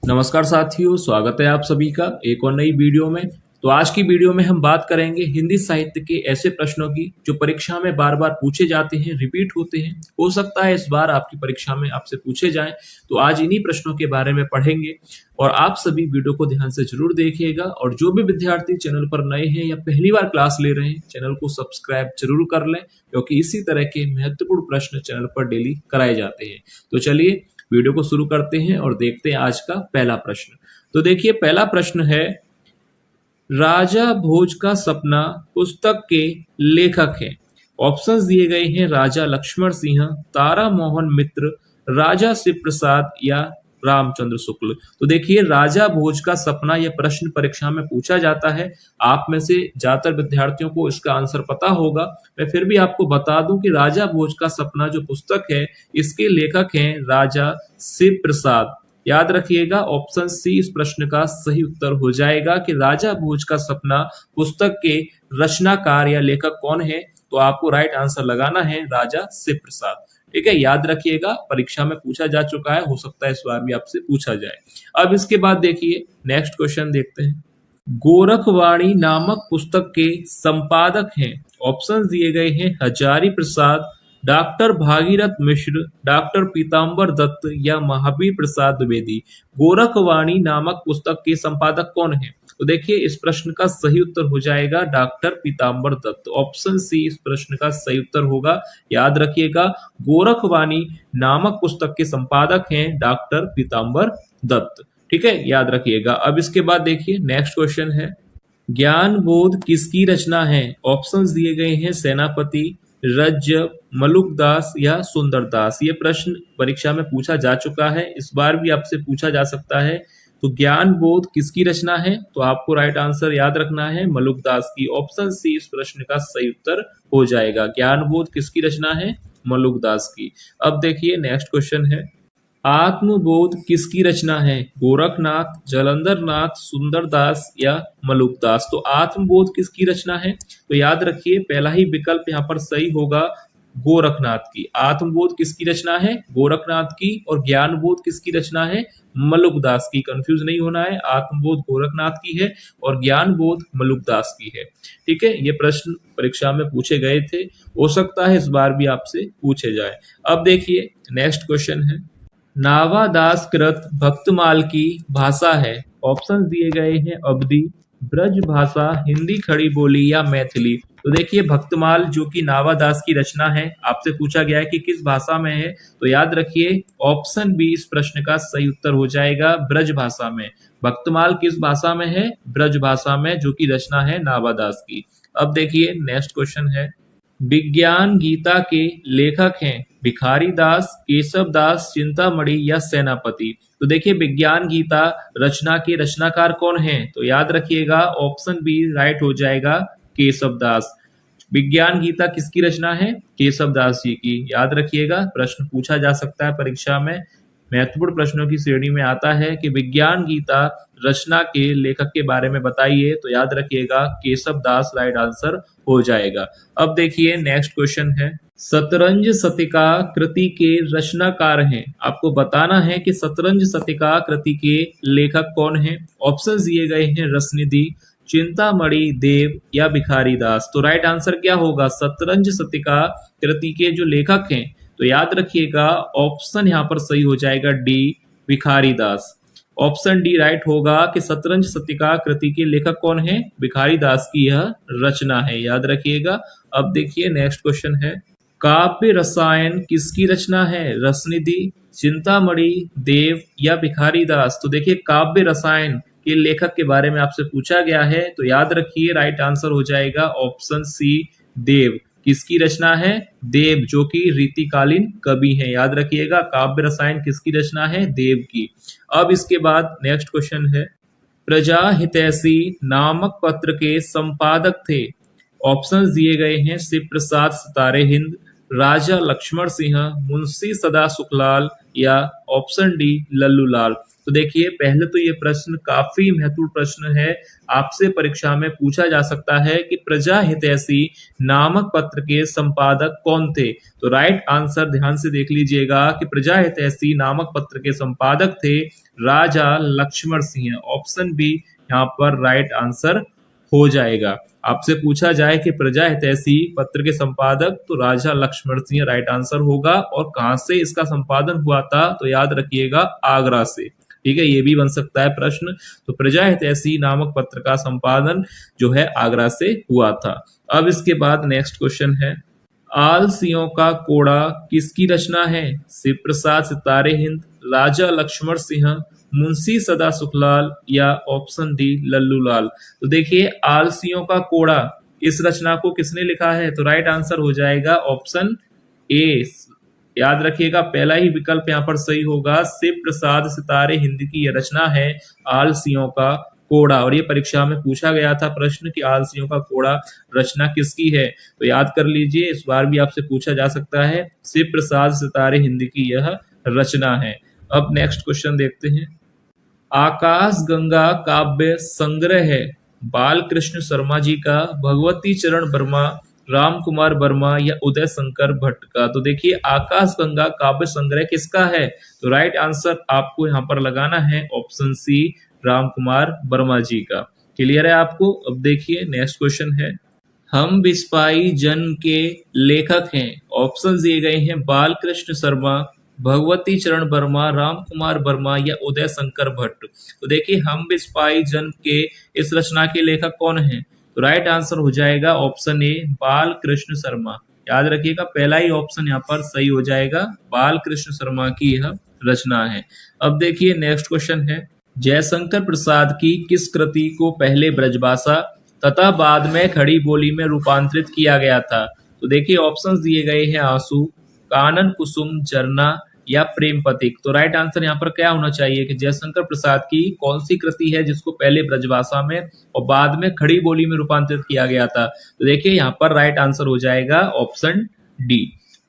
नमस्कार साथियों, स्वागत है आप सभी का एक और नई वीडियो में। तो आज की वीडियो में हम बात करेंगे हिंदी साहित्य के ऐसे प्रश्नों की जो परीक्षा में बार बार पूछे जाते हैं, रिपीट होते हैं। हो सकता है इस बार आपकी परीक्षा में आपसे पूछे जाएं, तो आज इन्हीं प्रश्नों के बारे में पढ़ेंगे। और आप सभी वीडियो को ध्यान से जरूर देखिएगा। और जो भी विद्यार्थी चैनल पर नए हैं या पहली बार क्लास ले रहे हैं, चैनल को सब्सक्राइब जरूर कर लें, क्योंकि इसी तरह के महत्वपूर्ण प्रश्न चैनल पर डेली कराए जाते हैं। तो चलिए वीडियो को शुरू करते हैं और देखते हैं आज का पहला प्रश्न। तो देखिए, पहला प्रश्न है, राजा भोज का सपना पुस्तक के लेखक हैं। ऑप्शंस दिए गए हैं, राजा लक्ष्मण सिंह, तारा मोहन मित्र, राजा शिव प्रसाद या रामचंद्र शुक्ल। तो देखिए, राजा भोज का सपना यह प्रश्न परीक्षा में पूछा जाता है। आप में से ज्यादातर विद्यार्थियों को इसका आंसर पता होगा। मैं फिर भी आपको बता दूं कि राजा भोज का सपना जो पुस्तक है, इसके लेखक हैं राजा शिव प्रसाद। याद रखिएगा, ऑप्शन सी इस प्रश्न का सही उत्तर हो जाएगा कि राजा भोज का सपना पुस्तक के रचनाकार या लेखक कौन है। तो आपको राइट आंसर लगाना है राजा शिव प्रसाद। ठीक है, याद रखिएगा, परीक्षा में पूछा जा चुका है, हो सकता है इस बार भी आपसे पूछा जाए। अब इसके बाद देखिए, नेक्स्ट क्वेश्चन देखते हैं। गोरखवाणी नामक पुस्तक के संपादक हैं। ऑप्शन दिए गए हैं, हजारी प्रसाद, डॉक्टर भागीरथ मिश्र, डॉक्टर पीताम्बर दत्त या महावीर प्रसाद द्विवेदी। गोरखवाणी नामक पुस्तक के संपादक कौन है? तो देखिए, इस प्रश्न का सही उत्तर हो जाएगा डॉक्टर पीताम्बर दत्त। ऑप्शन सी इस प्रश्न का सही उत्तर होगा। याद रखिएगा, गोरखवाणी नामक पुस्तक के संपादक हैं डॉक्टर पीताम्बर दत्त। ठीक है, याद रखिएगा। अब इसके बाद देखिए, नेक्स्ट क्वेश्चन है, ज्ञान बोध किसकी रचना है? ऑप्शंस दिए गए हैं, सेनापति, रज्य, मलुकदास या सुंदरदास। ये प्रश्न परीक्षा में पूछा जा चुका है, इस बार भी आपसे पूछा जा सकता है। तो ज्ञान बोध किसकी रचना है? तो आपको राइट आंसर याद रखना है मलुकदास की। ऑप्शन सी इस प्रश्न का सही उत्तर हो जाएगा। ज्ञान बोध किसकी रचना है? मलुकदास की। अब देखिए, नेक्स्ट क्वेश्चन है, आत्मबोध किसकी रचना है? गोरखनाथ, जालंधरनाथ, सुंदरदास या मलुकदास। तो आत्मबोध किसकी रचना है? तो याद रखिए, पहला ही विकल्प यहाँ पर सही होगा, गोरखनाथ की। आत्मबोध किसकी रचना है? गोरखनाथ की। और ज्ञानबोध किसकी रचना है? मलुकदास की। कंफ्यूज नहीं होना है, आत्मबोध गोरखनाथ की है और ज्ञानबोध मलुकदास की है। ठीक है, ये प्रश्न परीक्षा में पूछे गए थे, हो सकता है इस बार भी आपसे पूछे जाए। अब देखिए, नेक्स्ट क्वेश्चन है, नावादास कृत भक्तमाल की भाषा है। ऑप्शन दिए गए हैं, अवधी, ब्रज भाषा, हिंदी खड़ी बोली या मैथिली। तो देखिए, भक्तमाल जो कि नावादास की रचना है, आपसे पूछा गया है कि किस भाषा में है। तो याद रखिए, ऑप्शन बी इस प्रश्न का सही उत्तर हो जाएगा, ब्रज भाषा में। भक्तमाल किस भाषा में है? ब्रज भाषा में, जो कि रचना है नावादास की। अब देखिए, नेक्स्ट क्वेश्चन है, विज्ञान गीता के लेखक हैं भिखारी दास, केशव दास, चिंतामणि या सेनापति। तो देखिए, विज्ञान गीता रचना के रचनाकार कौन हैं? तो याद रखिएगा, ऑप्शन बी राइट हो जाएगा, केशव दास। विज्ञान गीता किसकी रचना है? केशव दास जी की। याद रखिएगा, प्रश्न पूछा जा सकता है परीक्षा में, महत्वपूर्ण प्रश्नों की श्रेणी में आता है कि विज्ञान गीता रचना के लेखक के बारे में बताइए। तो याद रखिएगा, केशव दास राइट आंसर हो जाएगा। अब देखिए, नेक्स्ट क्वेश्चन है, शतरंज शतिका कृति के रचनाकार हैं। आपको बताना है कि शतरंज शतिका कृति के लेखक कौन हैं। ऑप्शन दिए गए हैं, रसनिधि, चिंतामणि, देव या भिखारी दास। तो राइट आंसर क्या होगा? शतरंज शतिका कृति के जो लेखक हैं, तो याद रखिएगा, ऑप्शन यहाँ पर सही हो जाएगा डी, भिखारी दास। ऑप्शन डी राइट होगा कि शतरंज शतिका कृति के लेखक कौन है? भिखारी दास की यह रचना है। याद रखिएगा। अब देखिए, नेक्स्ट क्वेश्चन है, काव्य रसायन किसकी रचना है? रसनिधि, चिंतामणि, देव या भिखारी दास। तो देखिए, काव्य रसायन के लेखक के बारे में आपसे पूछा गया है, तो याद रखिए, राइट आंसर हो जाएगा ऑप्शन सी, देव। किसकी रचना है? देव, जो कि रीतिकालीन कवि हैं। याद रखिएगा, काव्य रसायन किसकी रचना है? देव की। अब इसके बाद नेक्स्ट क्वेश्चन है, प्रजा हितैषी नामक पत्र के संपादक थे। ऑप्शंस दिए गए हैं, शिव प्रसाद सितारे हिंद, राजा लक्ष्मण सिंह, मुंशी सदा सुखलाल या ऑप्शन डी, लल्लू लाल। तो तो देखिए पहले तो ये प्रश्न काफी महत्वपूर्ण प्रश्न है, आपसे परीक्षा में पूछा जा सकता है कि प्रजा हितैषी नामक पत्र के संपादक कौन थे। तो राइट आंसर ध्यान से देख लीजिएगा कि प्रजा हितैषी नामक पत्र के संपादक थे राजा लक्ष्मण सिंह। ऑप्शन बी यहाँ पर राइट आंसर हो जाएगा। आपसे पूछा जाए कि प्रजा हितैषी पत्र के संपादक, तो राजा लक्ष्मण सिंह राइट आंसर होगा। और कहां से इसका संपादन हुआ था, तो याद रखिएगा आगरा से। ठीक है, ये भी बन सकता है प्रश्न। तो प्रजा हितैषी नामक पत्र का संपादन जो है आगरा से हुआ था। अब इसके बाद नेक्स्ट क्वेश्चन है, आलसियों का कोड़ा किसकी रचना है? शिव प्रसाद सितारे हिंद, राजा लक्ष्मण सिंह, मुंशी सदा सुखलाल या ऑप्शन डी लल्लू लाल। तो देखिए आलसियों का कोड़ा इस रचना को किसने लिखा है? तो राइट आंसर हो जाएगा ऑप्शन ए। याद रखिएगा पहला ही विकल्प यहाँ पर सही होगा। शिव प्रसाद सितारे हिंद की यह रचना है आलसियों का कोड़ा। और ये परीक्षा में पूछा गया था प्रश्न कि आलसियों का कोड़ा रचना किसकी है। तो याद कर लीजिए, इस बार भी आपसे पूछा जा सकता है। शिव प्रसाद सितारे हिंद की यह रचना है। अब नेक्स्ट क्वेश्चन देखते हैं, आकाश गंगा काव्य संग्रह है बालकृष्ण शर्मा जी का, भगवती चरण वर्मा, राम कुमार वर्मा या उदय शंकर भट्ट का। तो देखिए आकाश गंगा काव्य संग्रह किसका है? तो राइट आंसर आपको यहाँ पर लगाना है ऑप्शन सी राम कुमार वर्मा जी का। क्लियर है आपको? अब देखिए नेक्स्ट क्वेश्चन है, हम बिस्पाई जन्म के लेखक हैं। ऑप्शन दिए गए हैं बालकृष्ण शर्मा, भगवती चरण वर्मा, राम कुमार वर्मा या उदय शंकर भट्ट। तो देखिए हम बिस्पाई जन्म के इस रचना के लेखक कौन है? तो राइट आंसर हो जाएगा ऑप्शन ए बालकृष्ण शर्मा। याद रखिएगा पहला ही ऑप्शन यहाँ पर सही हो जाएगा, बालकृष्ण शर्मा की यह रचना है। अब देखिए नेक्स्ट क्वेश्चन है, जयशंकर प्रसाद की किस कृति को पहले ब्रजभाषा तथा बाद में खड़ी बोली में रूपांतरित किया गया था? तो देखिए ऑप्शंस दिए गए हैं आंसू, कानन कुसुम, झरना या प्रेम पथिक। तो राइट आंसर यहाँ पर क्या होना चाहिए कि जयशंकर प्रसाद की कौन सी कृति है जिसको पहले ब्रजभाषा में और बाद में खड़ी बोली में रूपांतरित किया गया था? तो देखिए यहाँ पर राइट आंसर हो जाएगा ऑप्शन डी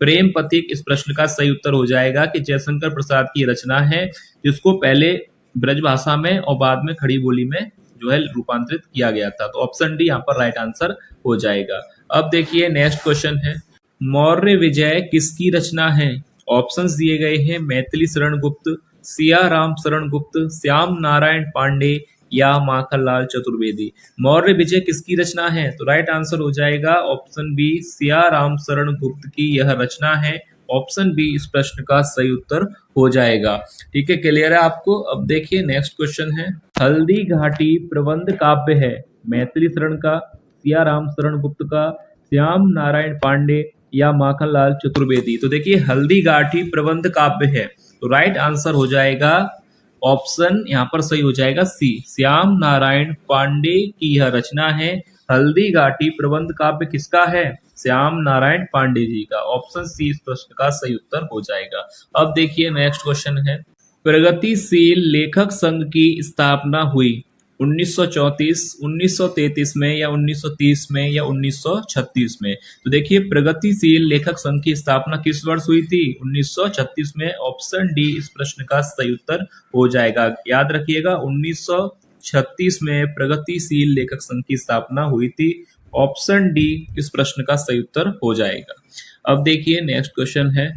प्रेम पथिक। इस प्रश्न का सही उत्तर हो जाएगा कि जयशंकर प्रसाद की रचना है जिसको पहले ब्रजभाषा में और बाद में खड़ी बोली में जो है रूपांतरित किया गया था। तो ऑप्शन डी यहाँ पर राइट आंसर हो जाएगा। अब देखिए नेक्स्ट क्वेश्चन है, मौर्य विजय किसकी रचना है? ऑप्शंस दिए गए हैं मैथिली शरण गुप्त, सिया राम शरण गुप्त, श्याम नारायण पांडे या माखनलाल चतुर्वेदी। मौर्य विजय किसकी रचना है? तो राइट आंसर हो जाएगा ऑप्शन बी सिया राम शरण गुप्त की यह रचना है। ऑप्शन बी इस प्रश्न का सही उत्तर हो जाएगा। ठीक है, क्लियर है आपको? अब देखिए नेक्स्ट क्वेश्चन है, हल्दी घाटी प्रबंध काव्य है मैथिली शरण का, सिया राम शरण गुप्त का, श्याम नारायण पांडे या माखनलाल चतुर्वेदी। तो देखिए हल्दी घाटी प्रबंध काव्य है, तो राइट आंसर हो जाएगा ऑप्शन यहाँ पर सही हो जाएगा सी, श्याम नारायण पांडे की यह रचना है। हल्दी घाटी प्रबंध काव्य किसका है? श्याम नारायण पांडे जी का। ऑप्शन सी इस प्रश्न का सही उत्तर हो जाएगा। अब देखिए नेक्स्ट क्वेश्चन है, प्रगतिशील लेखक संघ की स्थापना हुई 1934, 1933 में या 1930 में या 1936 में? तो देखिए प्रगतिशील लेखक संघ की स्थापना किस वर्ष हुई थी? 1936 में। ऑप्शन डी इस प्रश्न का सही उत्तर हो जाएगा। याद रखिएगा 1936 में प्रगतिशील लेखक संघ की स्थापना हुई थी। ऑप्शन डी इस प्रश्न का सही उत्तर हो जाएगा। अब देखिए नेक्स्ट क्वेश्चन है,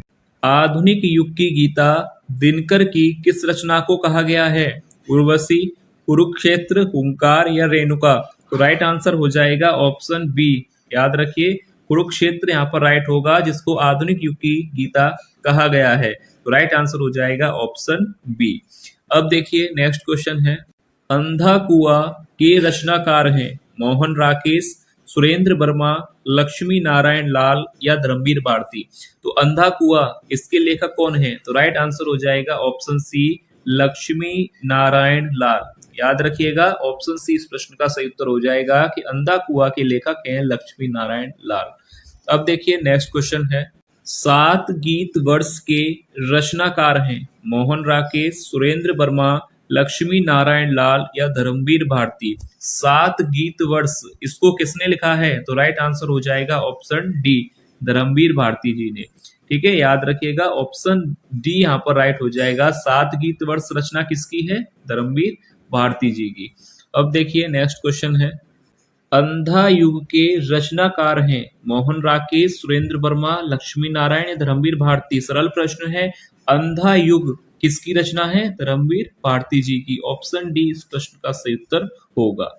आधुनिक युग की गीता दिनकर की किस रचना को कहा गया है? उर्वशी, कुरुक्षेत्र, हुंकार या रेणुका? तो राइट आंसर हो जाएगा ऑप्शन बी। याद रखिए कुरुक्षेत्र यहाँ पर राइट होगा जिसको आधुनिक युग की गीता कहा गया है। तो राइट आंसर हो जाएगा ऑप्शन बी। अब देखिए नेक्स्ट क्वेश्चन है, अंधा कुआं के रचनाकार हैं मोहन राकेश, सुरेंद्र वर्मा, लक्ष्मी नारायण लाल या धर्मवीर भारती। तो अंधा कुआं इसके लेखक कौन है? तो राइट आंसर हो जाएगा ऑप्शन सी लक्ष्मी नारायण लाल। याद रखिएगा ऑप्शन सी इस प्रश्न का सही उत्तर हो जाएगा कि अंधा कुआं के लेखक हैं लक्ष्मी नारायण लाल। अब देखिए नेक्स्ट क्वेश्चन है, 7 गीत वर्ष के रचनाकार हैं मोहन राकेश, सुरेंद्र वर्मा, लक्ष्मी नारायण लाल या धर्मवीर भारती। 7 गीत वर्ष इसको किसने लिखा है? तो राइट आंसर हो जाएगा ऑप्शन डी धर्मवीर भारती जी ने। ठीक है, याद रखिएगा ऑप्शन डी यहाँ पर राइट हो जाएगा। 7 गीत वर्ष रचना किसकी है? धर्मवीर भारती जी की। अब देखिए नेक्स्ट क्वेश्चन है, अंधा युग के रचनाकार हैं मोहन राकेश, सुरेंद्र वर्मा, लक्ष्मी नारायण या धर्मवीर भारती। सरल प्रश्न है, अंधा युग किसकी रचना है? धर्मवीर भारती जी की। ऑप्शन डी इस प्रश्न का सही उत्तर होगा।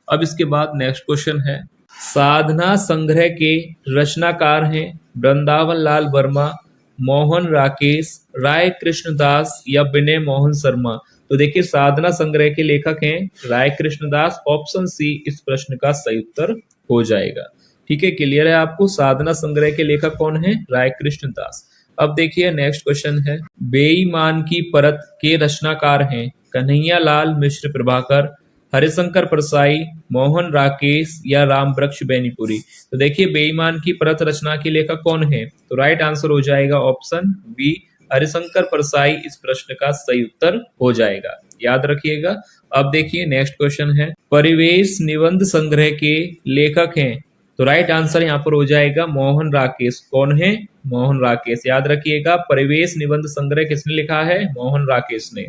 अब इसके बाद नेक्स्ट क्वेश्चन है, साधना संग्रह के रचनाकार हैं वृंदावन लाल वर्मा, मोहन राकेश, राय कृष्णदास या विनय मोहन शर्मा। तो देखिए साधना संग्रह के लेखक हैं राय कृष्णदास। ऑप्शन सी इस प्रश्न का सही उत्तर हो जाएगा। ठीक है, क्लियर है आपको? साधना संग्रह के लेखक कौन है? राय कृष्णदास। अब देखिए नेक्स्ट क्वेश्चन है, बेईमान की परत के रचनाकार हैं कन्हैया लाल मिश्र प्रभाकर, हरिशंकर परसाई, मोहन राकेश या राम वृक्ष बेनीपुरी। तो देखिए बेईमान की परत रचना के लेखक कौन है? तो राइट आंसर हो जाएगा ऑप्शन बी हरिशंकर परसाई इस प्रश्न का सही उत्तर हो जाएगा। याद रखिएगा। अब देखिए नेक्स्ट क्वेश्चन है, परिवेश निबंध संग्रह के लेखक हैं। तो राइट आंसर यहाँ पर हो जाएगा मोहन राकेश। कौन है? मोहन राकेश। याद रखिएगा परिवेश निबंध संग्रह किसने लिखा है? मोहन राकेश ने।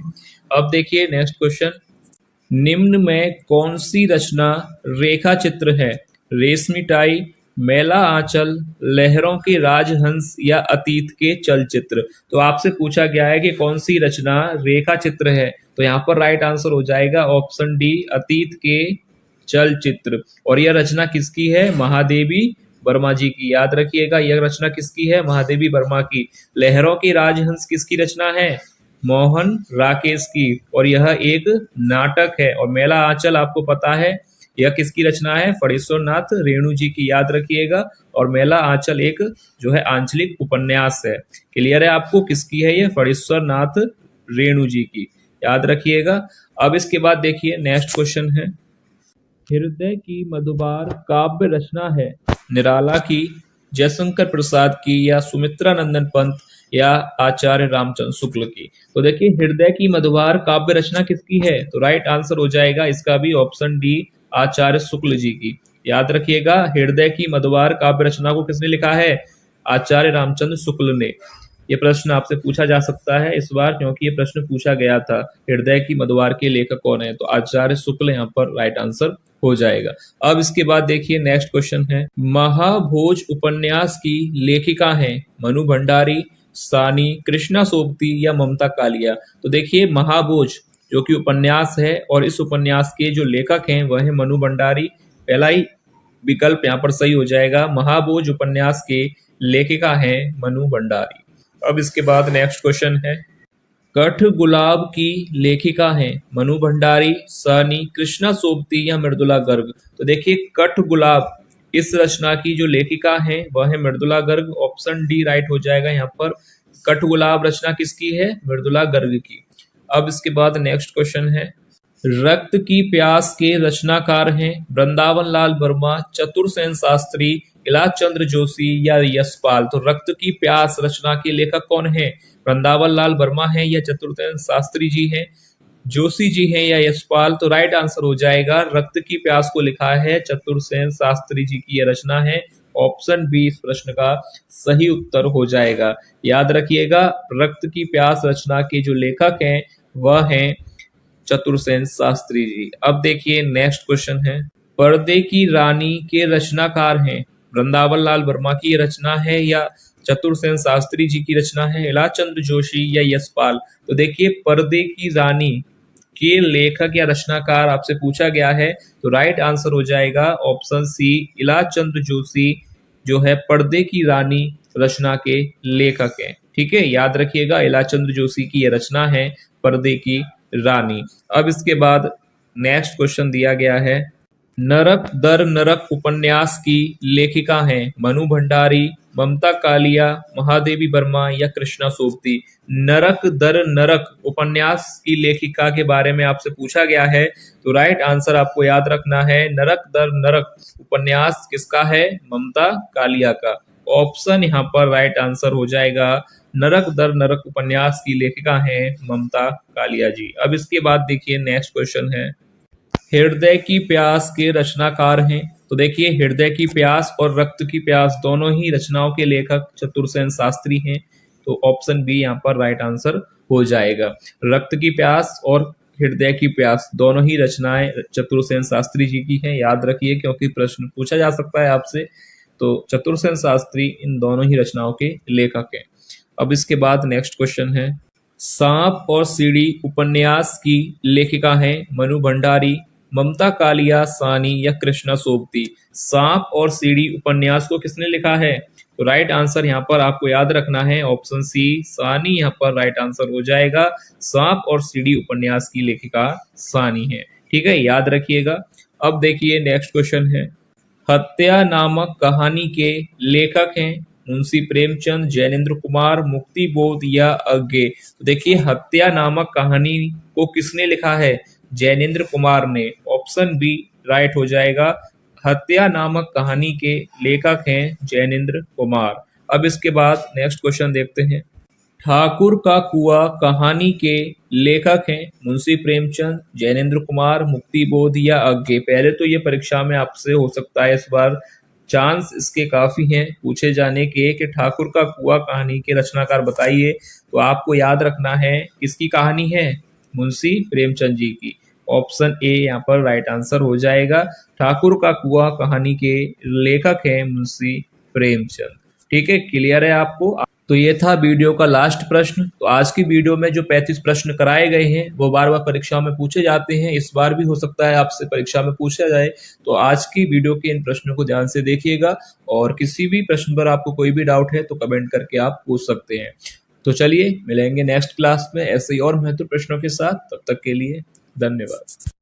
अब देखिए नेक्स्ट क्वेश्चन, निम्न में कौन सी रचना रेखा चित्र है? रेशमी टाई, मेला आंचल, लहरों के राजहंस या अतीत के चलचित्र। तो आपसे पूछा गया है कि कौन सी रचना रेखा चित्र है, तो यहाँ पर राइट आंसर हो जाएगा ऑप्शन डी अतीत के चलचित्र। और यह रचना किसकी है? महादेवी वर्मा जी की। याद रखिएगा यह रचना किसकी है? महादेवी वर्मा की। लहरों के राजहंस किसकी रचना है? मोहन राकेश की। और यह एक नाटक है। और मेला आंचल आपको पता है यह किसकी रचना है? फणीश्वर नाथ रेणु जी की। याद रखिएगा। और मेला आंचल एक जो है आंचलिक उपन्यास है। क्लियर है आपको किसकी है? यह फणीश्वर नाथ रेणु जी की। याद रखिएगा। अब इसके बाद देखिए नेक्स्ट क्वेश्चन है, हृदय की मधुबार काव्य रचना है निराला की, जयशंकर प्रसाद की या सुमित्रा नंदन पंत या आचार्य रामचंद्र शुक्ल की। तो देखिए हृदय की मधुबार काव्य रचना किसकी है? तो राइट आंसर हो जाएगा इसका भी ऑप्शन डी आचार्य शुक्ल जी की। याद रखिएगा हृदय की मधुबार काव्य रचना को किसने लिखा है? आचार्य रामचंद्र शुक्ल ने। ये प्रश्न आपसे पूछा जा सकता है इस बार, क्योंकि ये प्रश्न पूछा गया था हृदय की मधुबार के लेखक कौन है? तो आचार्य शुक्ल यहाँ पर राइट आंसर हो जाएगा। अब इसके बाद देखिए नेक्स्ट क्वेश्चन है, महाभोज उपन्यास की लेखिका हैं मनु भंडारी, सानी, कृष्णा सोबती या ममता कालिया। तो देखिए महाभोज जो कि उपन्यास है और इस उपन्यास के जो लेखक हैं वह है मनु भंडारी। पहला ही विकल्प यहाँ पर सही हो जाएगा। महाभोज उपन्यास के लेखिका हैं मनु भंडारी। अब इसके बाद नेक्स्ट क्वेश्चन है, कठ गुलाब की लेखिका हैं मनु भंडारी, सानी, कृष्णा सोबती या मृदुला गर्ग। तो देखिए कठ गुलाब इस रचना की जो लेखिका हैं वह है Mridula Garg. Option D right हो जाएगा यहाँ पर। कठ गुलाब रचना किसकी है? मृदुला गर्ग की। अब इसके बाद नेक्स्ट क्वेश्चन है, रक्त की प्यास के रचनाकार हैं वृंदावन लाल वर्मा, चतुरसेन शास्त्री, इलाज चंद्र जोशी या यशपाल। तो रक्त की प्यास रचना के लेखक कौन है? वृंदावन लाल वर्मा है या चतुरसेन शास्त्री जी हैं, जोशी जी हैं या यशपाल। तो राइट आंसर हो जाएगा रक्त की प्यास को लिखा है चतुरसेन शास्त्री जी की यह रचना है। ऑप्शन बी इस प्रश्न का सही उत्तर हो जाएगा। याद रखिएगा रक्त की प्यास रचना के जो लेखक हैं वह हैं चतुरसेन शास्त्री जी। अब देखिए नेक्स्ट क्वेश्चन है, पर्दे की रानी के रचनाकार हैं वृंदावन लाल वर्मा की रचना है या चतुरसेन शास्त्री जी की रचना है, इलाज चंद्र जोशी या यशपाल। तो देखिए पर्दे की रानी के लेखक या रचनाकार आपसे पूछा गया है, तो राइट आंसर हो जाएगा ऑप्शन सी इलाज चंद्र जोशी जो है पर्दे की रानी रचना के लेखक हैं। ठीक है, याद रखिएगा इलाज चंद्र जोशी की यह रचना है पर्दे की रानी। अब इसके बाद नेक्स्ट क्वेश्चन दिया गया है, नरक दर नरक उपन्यास की लेखिका हैं मनु भंडारी, ममता कालिया, महादेवी वर्मा या कृष्णा सोबती। नरक दर नरक उपन्यास की लेखिका के बारे में आपसे पूछा गया है, तो राइट आंसर आपको याद रखना है नरक दर नरक उपन्यास किसका है? ममता कालिया का। ऑप्शन यहाँ पर राइट आंसर हो जाएगा नरक दर नरक उपन्यास की लेखिका है ममता कालिया जी। अब इसके बाद देखिए नेक्स्ट क्वेश्चन है, हृदय की प्यास के रचनाकार हैं। तो तो देखिए हृदय की प्यास और रक्त की प्यास दोनों ही रचनाओं के लेखक चतुरसेन शास्त्री हैं। तो ऑप्शन बी यहाँ पर राइट आंसर हो जाएगा। रक्त की प्यास और हृदय की प्यास दोनों ही रचनाएं चतुरसेन शास्त्री जी की हैं, याद रखिए क्योंकि प्रश्न पूछा जा सकता है आपसे। तो चतुरसेन शास्त्री इन दोनों ही रचनाओं के लेखक हैं। अब इसके बाद नेक्स्ट क्वेश्चन है, सांप और सीढ़ी उपन्यास की लेखिका है मनु भंडारी, ममता कालिया सानी या कृष्णा सोबती। सांप और सीढ़ी उपन्यास को किसने लिखा है? तो राइट आंसर यहाँ पर आपको याद रखना है ऑप्शन सी सानी यहाँ पर राइट आंसर हो जाएगा। सांप और सीढ़ी उपन्यास की लेखिका सानी है, ठीक है, याद रखिएगा। अब देखिए नेक्स्ट क्वेश्चन है, हत्या नामक कहानी के लेखक हैं मुंशी प्रेमचंद, जैनेन्द्र कुमार, मुक्तिबोध या अज्ञे। तो देखिए हत्या नामक कहानी को किसने लिखा है? जैनेन्द्र कुमार ने, ऑप्शन बी राइट हो जाएगा। हत्या नामक कहानी के लेखक हैं जैनेन्द्र कुमार। अब इसके बाद नेक्स्ट क्वेश्चन देखते हैं, ठाकुर का कुआं कहानी के लेखक हैं मुंशी प्रेमचंद, जैनेन्द्र कुमार, मुक्तिबोध या अज्ञे। पहले तो ये परीक्षा में आपसे हो सकता है इस बार चांस इसके काफी हैं पूछे जाने के कि ठाकुर का कुआं कहानी के रचनाकार बताइए। तो आपको याद रखना है किसकी कहानी है? मुंशी प्रेमचंद जी की। ऑप्शन ए यहाँ पर राइट आंसर हो जाएगा। ठाकुर का कुआं कहानी के लेखक हैं मुंशी प्रेमचंद। ठीक है, क्लियर है आपको? तो ये था वीडियो का लास्ट प्रश्न। तो आज की वीडियो में जो 35 प्रश्न कराए गए हैं वो बार बार परीक्षा में पूछे जाते हैं, इस बार भी हो सकता है आपसे परीक्षा में पूछा जाए। तो आज की वीडियो के इन प्रश्नों को ध्यान से देखिएगा और किसी भी प्रश्न पर आपको कोई भी डाउट है तो कमेंट करके आप पूछ सकते हैं। तो चलिए मिलेंगे नेक्स्ट क्लास में ऐसे ही और महत्वपूर्ण प्रश्नों के साथ, तब तक के लिए धन्यवाद।